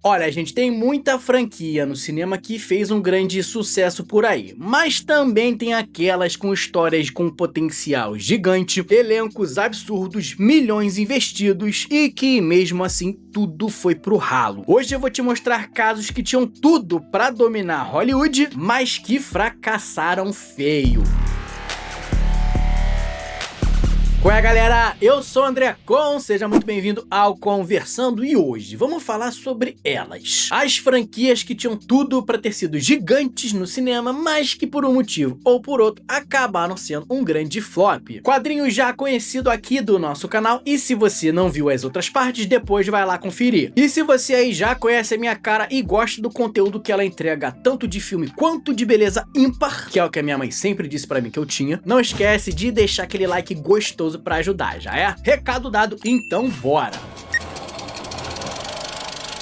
Olha, gente, tem muita franquia no cinema que fez um grande sucesso por aí, mas também tem aquelas com histórias com potencial gigante, elencos absurdos, milhões investidos e que mesmo assim tudo foi pro ralo. Hoje eu vou te mostrar casos que tinham tudo pra dominar Hollywood, mas que fracassaram feio. Qual é, galera? Eu sou o André Con, seja muito bem-vindo ao Conversando e hoje vamos falar sobre elas. As franquias que tinham tudo para ter sido gigantes no cinema, mas que por um motivo ou por outro acabaram sendo um grande flop. Quadrinho já conhecido aqui do nosso canal e se você não viu as outras partes, depois vai lá conferir. E se você aí já conhece a minha cara e gosta do conteúdo que ela entrega tanto de filme quanto de beleza ímpar, que é o que a minha mãe sempre disse para mim que eu tinha, não esquece de deixar aquele like gostoso pra ajudar, já é? Recado dado, então bora!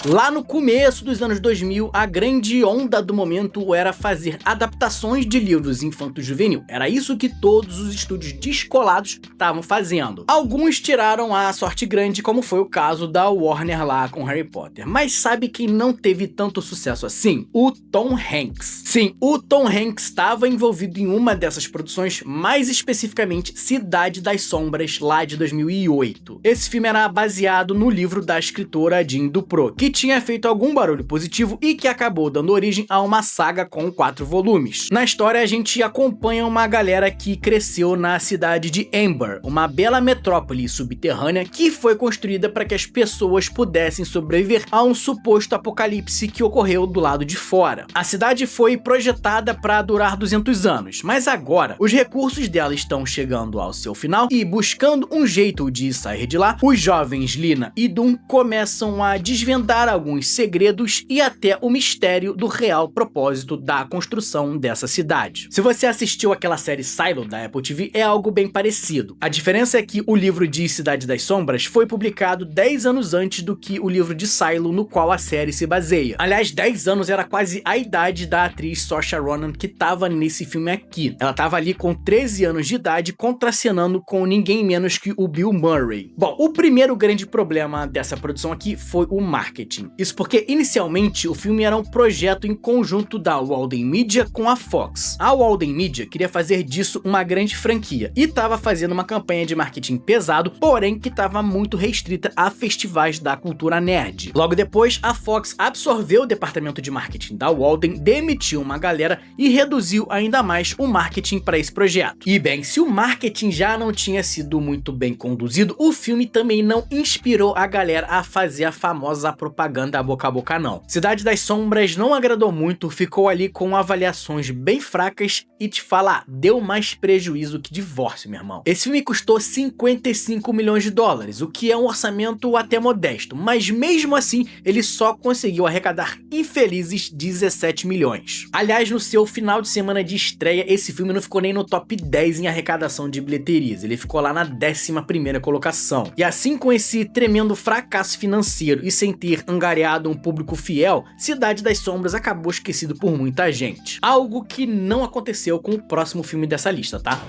Lá no começo dos anos 2000, a grande onda do momento era fazer adaptações de livros infanto-juvenil. Era isso que todos os estúdios descolados estavam fazendo. Alguns tiraram a sorte grande, como foi o caso da Warner lá com Harry Potter. Mas sabe quem não teve tanto sucesso assim? O Tom Hanks. Sim, o Tom Hanks estava envolvido em uma dessas produções, mais especificamente Cidade das Sombras, lá de 2008. Esse filme era baseado no livro da escritora Jean Dupree, que tinha feito algum barulho positivo e que acabou dando origem a uma saga com 4 volumes. Na história a gente acompanha uma galera que cresceu na cidade de Amber, uma bela metrópole subterrânea que foi construída para que as pessoas pudessem sobreviver a um suposto apocalipse que ocorreu do lado de fora. A cidade foi projetada para durar 200 anos, mas agora os recursos dela estão chegando ao seu final e, buscando um jeito de sair de lá, os jovens Lina e Dun começam a desvendar alguns segredos e até o mistério do real propósito da construção dessa cidade. Se você assistiu aquela série Silo da Apple TV, é algo bem parecido. A diferença é que o livro de Cidade das Sombras foi publicado 10 anos antes do que o livro de Silo, no qual a série se baseia. Aliás, 10 anos era quase a idade da atriz Saoirse Ronan que estava nesse filme aqui. Ela estava ali com 13 anos de idade, contracenando com ninguém menos que o Bill Murray. Bom, o primeiro grande problema dessa produção aqui foi o marketing. Isso porque, inicialmente, o filme era um projeto em conjunto da Walden Media com a Fox. A Walden Media queria fazer disso uma grande franquia e estava fazendo uma campanha de marketing pesado, porém que estava muito restrita a festivais da cultura nerd. Logo depois, a Fox absorveu o departamento de marketing da Walden, demitiu uma galera e reduziu ainda mais o marketing para esse projeto. E bem, se o marketing já não tinha sido muito bem conduzido, o filme também não inspirou a galera a fazer a famosa propaganda boca a boca não. Cidade das Sombras não agradou muito, ficou ali com avaliações bem fracas e te falar, deu mais prejuízo que divórcio, meu irmão. Esse filme custou 55 milhões de dólares, o que é um orçamento até modesto, mas mesmo assim ele só conseguiu arrecadar infelizes 17 milhões. Aliás, no seu final de semana de estreia, esse filme não ficou nem no top 10 em arrecadação de bilheterias, ele ficou lá na 11ª colocação. E assim, com esse tremendo fracasso financeiro e sem ter angariado um público fiel, Cidade das Sombras acabou esquecido por muita gente. Algo que não aconteceu com o próximo filme dessa lista, tá?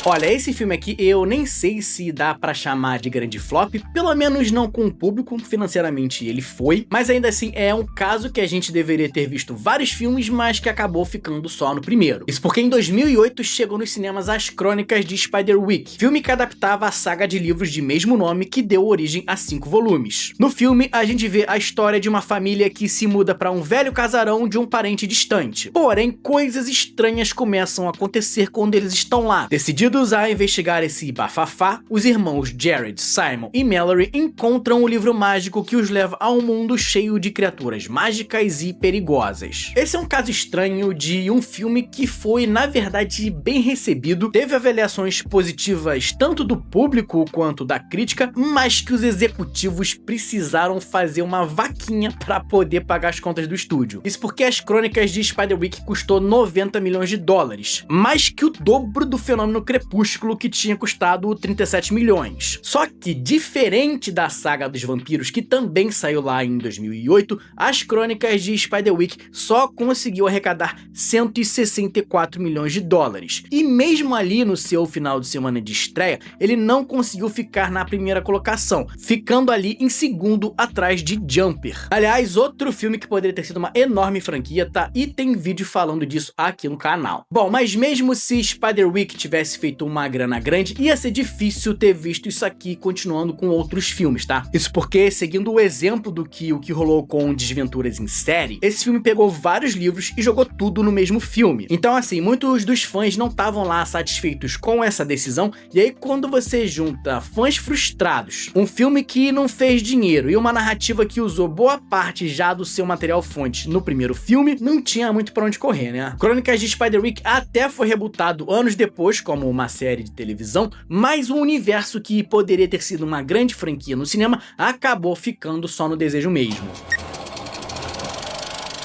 Olha, esse filme aqui eu nem sei se dá pra chamar de grande flop, pelo menos não com o público, financeiramente ele foi, mas ainda assim é um caso que a gente deveria ter visto vários filmes, mas que acabou ficando só no primeiro. Isso porque em 2008 chegou nos cinemas As Crônicas de Spiderwick, filme que adaptava a saga de livros de mesmo nome que deu origem a 5 volumes. No filme, a gente vê a história de uma família que se muda para um velho casarão de um parente distante. Porém, coisas estranhas começam a acontecer quando eles estão lá. Decididos a investigar esse bafafá, os irmãos Jared, Simon e Mallory encontram o livro mágico que os leva a um mundo cheio de criaturas mágicas e perigosas. Esse é um caso estranho de um filme que foi, na verdade, bem recebido, teve avaliações positivas tanto do público quanto da crítica, mas que os executivos precisaram fazer uma vaquinha para poder pagar as contas do estúdio. Isso porque As Crônicas de Spiderwick custou 90 milhões de dólares, mais que o dobro do Fenômeno Crepúsculo, Crepúsculo, que tinha custado 37 milhões. Só que, diferente da saga dos vampiros, que também saiu lá em 2008, As Crônicas de Spiderwick só conseguiu arrecadar 164 milhões de dólares. E mesmo ali no seu final de semana de estreia, ele não conseguiu ficar na primeira colocação, ficando ali em segundo atrás de Jumper. Aliás, outro filme que poderia ter sido uma enorme franquia, tá? E tem vídeo falando disso aqui no canal. Bom, mas mesmo se Spiderwick tivesse feito uma grana grande, ia ser difícil ter visto isso aqui continuando com outros filmes, tá? Isso porque, seguindo o exemplo do que o que rolou com Desventuras em série, esse filme pegou vários livros e jogou tudo no mesmo filme. Então, assim, muitos dos fãs não estavam lá satisfeitos com essa decisão, e aí quando você junta fãs frustrados, um filme que não fez dinheiro e uma narrativa que usou boa parte já do seu material fonte no primeiro filme, não tinha muito pra onde correr, né? Crônicas de Spiderwick até foi rebutado anos depois como uma série de televisão, mas o universo que poderia ter sido uma grande franquia no cinema acabou ficando só no desejo mesmo.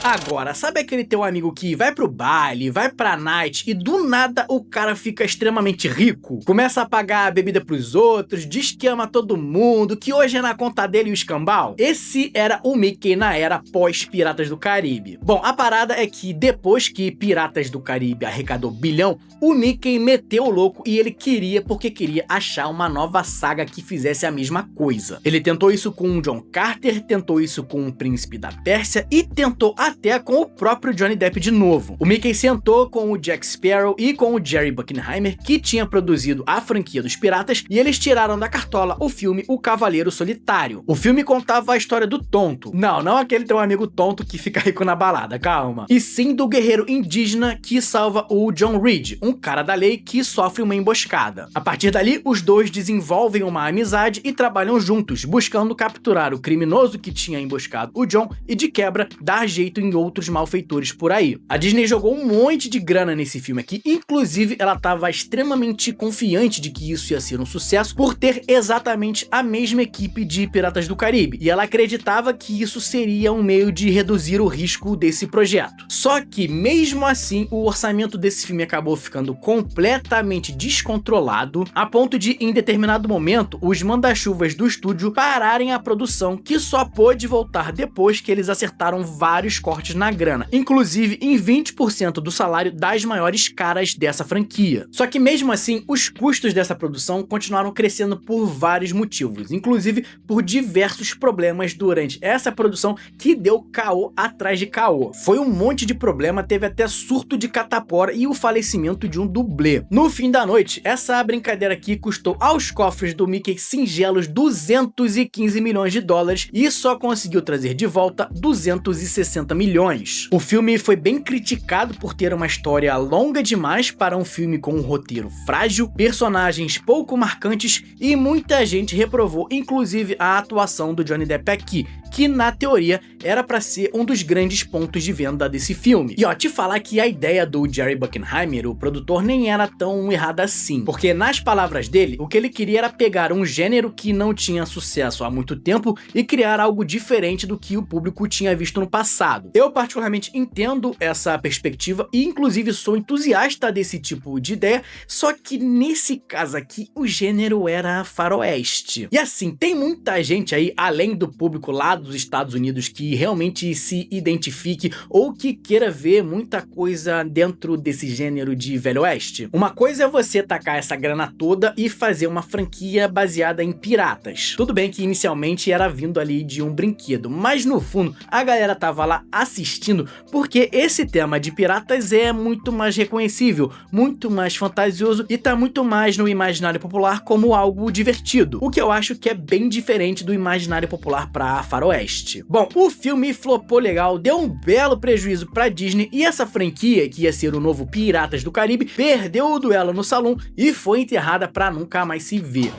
Agora, sabe aquele teu amigo que vai pro baile, vai pra night e do nada o cara fica extremamente rico? Começa a pagar a bebida pros outros, diz que ama todo mundo, que hoje é na conta dele o escambau? Esse era o Mickey na era pós-Piratas do Caribe. Bom, a parada é que depois que Piratas do Caribe arrecadou bilhão, o Mickey meteu o louco e ele queria porque queria achar uma nova saga que fizesse a mesma coisa. Ele tentou isso com o John Carter, tentou isso com o Príncipe da Pérsia e tentou até com o próprio Johnny Depp de novo. O Mickey sentou com o Jack Sparrow e com o Jerry Bruckheimer, que tinha produzido a franquia dos piratas, e eles tiraram da cartola o filme O Cavaleiro Solitário. O filme contava a história do tonto. Não aquele teu amigo tonto que fica rico na balada, calma. E sim do guerreiro indígena que salva o John Reed, um cara da lei que sofre uma emboscada. A partir dali, os dois desenvolvem uma amizade e trabalham juntos, buscando capturar o criminoso que tinha emboscado o John e, de quebra, dar jeito em outros malfeitores por aí. A Disney jogou um monte de grana nesse filme aqui, inclusive ela estava extremamente confiante de que isso ia ser um sucesso por ter exatamente a mesma equipe de Piratas do Caribe, e ela acreditava que isso seria um meio de reduzir o risco desse projeto. Só que, mesmo assim, o orçamento desse filme acabou ficando completamente descontrolado, a ponto de, em determinado momento, os manda-chuvas do estúdio pararem a produção, que só pôde voltar depois que eles acertaram vários cortes na grana, inclusive em 20% do salário das maiores caras dessa franquia. Só que mesmo assim, os custos dessa produção continuaram crescendo por vários motivos, inclusive por diversos problemas durante essa produção que deu caô atrás de caô. Foi um monte de problema, teve até surto de catapora e o falecimento de um dublê. No fim da noite, essa brincadeira aqui custou aos cofres do Mickey singelos 215 milhões de dólares e só conseguiu trazer de volta 260 milhões. O filme foi bem criticado por ter uma história longa demais para um filme com um roteiro frágil, personagens pouco marcantes e muita gente reprovou, inclusive a atuação do Johnny Depp aqui, que na teoria era pra ser um dos grandes pontos de venda desse filme. E ó, te falar que a ideia do Jerry Bruckheimer, o produtor, nem era tão errada assim, porque nas palavras dele, o que ele queria era pegar um gênero que não tinha sucesso há muito tempo e criar algo diferente do que o público tinha visto no passado. Eu particularmente entendo essa perspectiva e inclusive sou entusiasta desse tipo de ideia, só que nesse caso aqui o gênero era faroeste. E assim, tem muita gente aí, além do público lá dos Estados Unidos, que realmente se identifique ou que queira ver muita coisa dentro desse gênero de Velho Oeste. Uma coisa é você tacar essa grana toda e fazer uma franquia baseada em piratas. Tudo bem que inicialmente era vindo ali de um brinquedo, mas no fundo a galera tava lá assistindo porque esse tema de piratas é muito mais reconhecível, muito mais fantasioso e tá muito mais no imaginário popular como algo divertido, o que eu acho que é bem diferente do imaginário popular pra faroeste. Bom, o filme flopou legal, deu um belo prejuízo pra Disney e essa franquia, que ia ser o novo Piratas do Caribe, perdeu o duelo no salão e foi enterrada pra nunca mais se ver.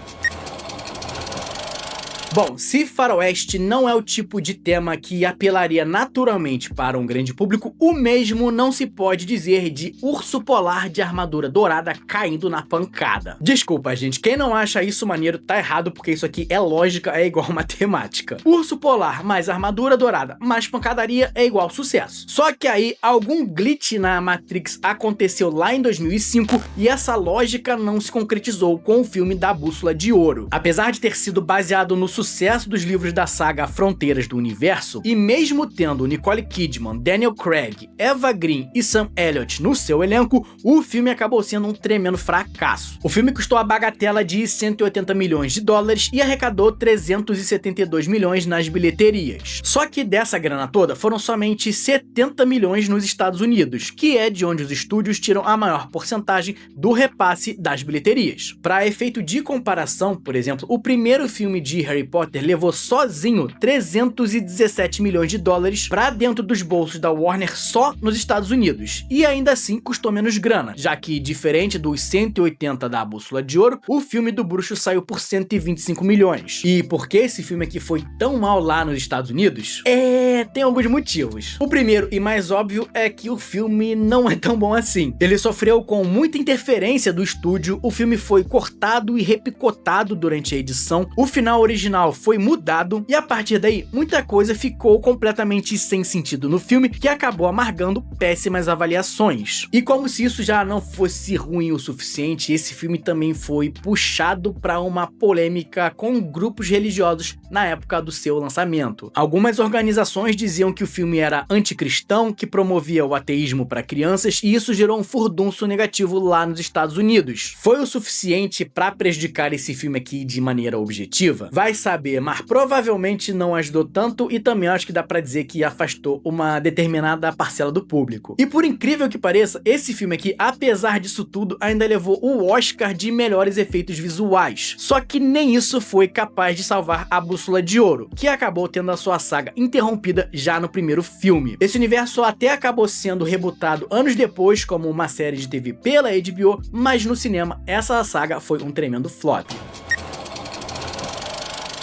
Bom, se faroeste não é o tipo de tema que apelaria naturalmente para um grande público, o mesmo não se pode dizer de Urso Polar de armadura dourada caindo na pancada. Desculpa, gente, quem não acha isso maneiro tá errado, porque isso aqui é lógica, é igual matemática. Urso Polar mais armadura dourada mais pancadaria é igual sucesso. Só que aí algum glitch na Matrix aconteceu lá em 2005 e essa lógica não se concretizou com o filme da Bússola de Ouro. Apesar de ter sido baseado no sucesso dos livros da saga Fronteiras do Universo, e mesmo tendo Nicole Kidman, Daniel Craig, Eva Green e Sam Elliott no seu elenco, o filme acabou sendo um tremendo fracasso. O filme custou a bagatela de 180 milhões de dólares e arrecadou 372 milhões nas bilheterias. Só que dessa grana toda foram somente 70 milhões nos Estados Unidos, que é de onde os estúdios tiram a maior porcentagem do repasse das bilheterias. Para efeito de comparação, por exemplo, o primeiro filme de Harry Potter levou sozinho 317 milhões de dólares para dentro dos bolsos da Warner só nos Estados Unidos, e ainda assim custou menos grana, já que, diferente dos 180 da Bússola de Ouro, o filme do Bruxo saiu por 125 milhões. E por que esse filme aqui foi tão mal lá nos Estados Unidos? Tem alguns motivos. O primeiro e mais óbvio é que o filme não é tão bom assim. Ele sofreu com muita interferência do estúdio, o filme foi cortado e repicotado durante a edição, o final original foi mudado e a partir daí muita coisa ficou completamente sem sentido no filme, que acabou amargando péssimas avaliações. E como se isso já não fosse ruim o suficiente, esse filme também foi puxado para uma polêmica com grupos religiosos na época do seu lançamento. Algumas organizações diziam que o filme era anticristão, que promovia o ateísmo para crianças, e isso gerou um furdunço negativo lá nos Estados Unidos. Foi o suficiente para prejudicar esse filme aqui de maneira objetiva? Vai saber, mas provavelmente não ajudou tanto, e também acho que dá pra dizer que afastou uma determinada parcela do público. E por incrível que pareça, esse filme aqui, apesar disso tudo, ainda levou o Oscar de melhores efeitos visuais. Só que nem isso foi capaz de salvar a Bússola de Ouro, que acabou tendo a sua saga interrompida já no primeiro filme. Esse universo até acabou sendo rebutado anos depois como uma série de TV pela HBO, mas no cinema essa saga foi um tremendo flop.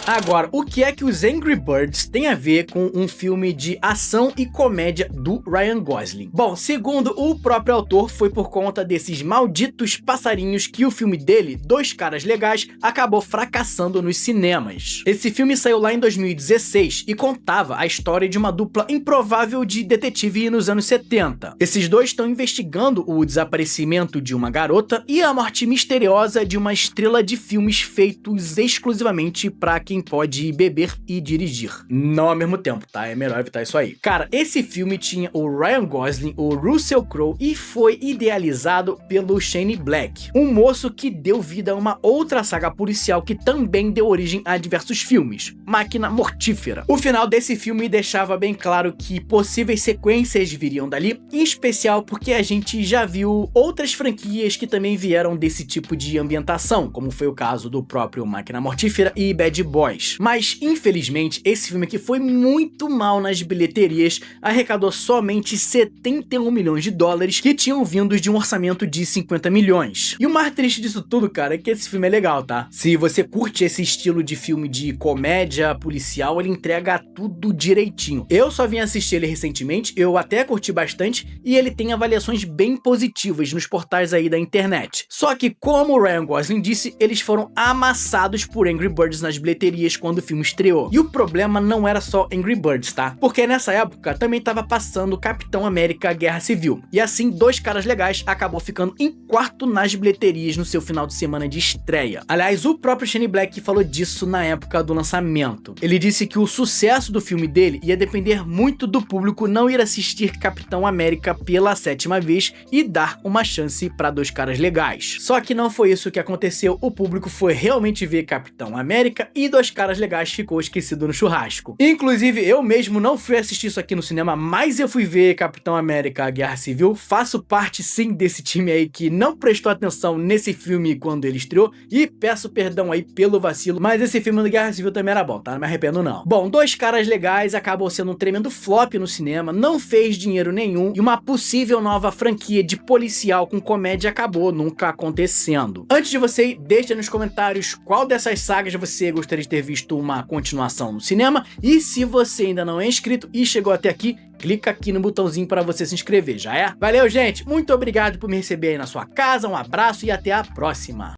Agora, o que é que os Angry Birds têm a ver com um filme de ação e comédia do Ryan Gosling? Bom, segundo o próprio autor, foi por conta desses malditos passarinhos que o filme dele, Dois Caras Legais, acabou fracassando nos cinemas. Esse filme saiu lá em 2016 e contava a história de uma dupla improvável de detetive nos anos 70. Esses dois estão investigando o desaparecimento de uma garota e a morte misteriosa de uma estrela de filmes feitos exclusivamente para quem pode beber e dirigir. Não ao mesmo tempo, tá? É melhor evitar isso aí. Cara, esse filme tinha o Ryan Gosling, o Russell Crowe e foi idealizado pelo Shane Black, um moço que deu vida a uma outra saga policial que também deu origem a diversos filmes, Máquina Mortífera. O final desse filme deixava bem claro que possíveis sequências viriam dali, em especial porque a gente já viu outras franquias que também vieram desse tipo de ambientação, como foi o caso do próprio Máquina Mortífera e Bad Boys. Mas, infelizmente, esse filme aqui foi muito mal nas bilheterias, arrecadou somente 71 milhões de dólares, que tinham vindo de um orçamento de 50 milhões. E o mais triste disso tudo, cara, é que esse filme é legal, tá? Se você curte esse estilo de filme de comédia policial, ele entrega tudo direitinho. Eu só vim assistir ele recentemente, eu até curti bastante, e ele tem avaliações bem positivas nos portais aí da internet. Só que, como o Ryan Gosling disse, eles foram amassados por Angry Birds nas bilheterias quando o filme estreou. E o problema não era só Angry Birds, tá? Porque nessa época também tava passando Capitão América Guerra Civil. E assim, Dois Caras Legais acabou ficando em quarto nas bilheterias no seu final de semana de estreia. Aliás, o próprio Shane Black falou disso na época do lançamento. Ele disse que o sucesso do filme dele ia depender muito do público não ir assistir Capitão América pela 7ª vez e dar uma chance para Dois Caras Legais. Só que não foi isso que aconteceu, o público foi realmente ver Capitão América e Dois Caras Legais ficou esquecido no churrasco. Inclusive, eu mesmo não fui assistir isso aqui no cinema, mas eu fui ver Capitão América Guerra Civil. Faço parte sim desse time aí que não prestou atenção nesse filme quando ele estreou e peço perdão aí pelo vacilo, mas esse filme do Guerra Civil também era bom, tá? Não me arrependo não. Bom, Dois Caras Legais acabou sendo um tremendo flop no cinema, não fez dinheiro nenhum e uma possível nova franquia de policial com comédia acabou nunca acontecendo. Antes de você ir, deixa nos comentários qual dessas sagas você gostaria de ter visto uma continuação no cinema. E se você ainda não é inscrito e chegou até aqui, clica aqui no botãozinho para você se inscrever, já é? Valeu, gente! Muito obrigado por me receber aí na sua casa, um abraço e até a próxima!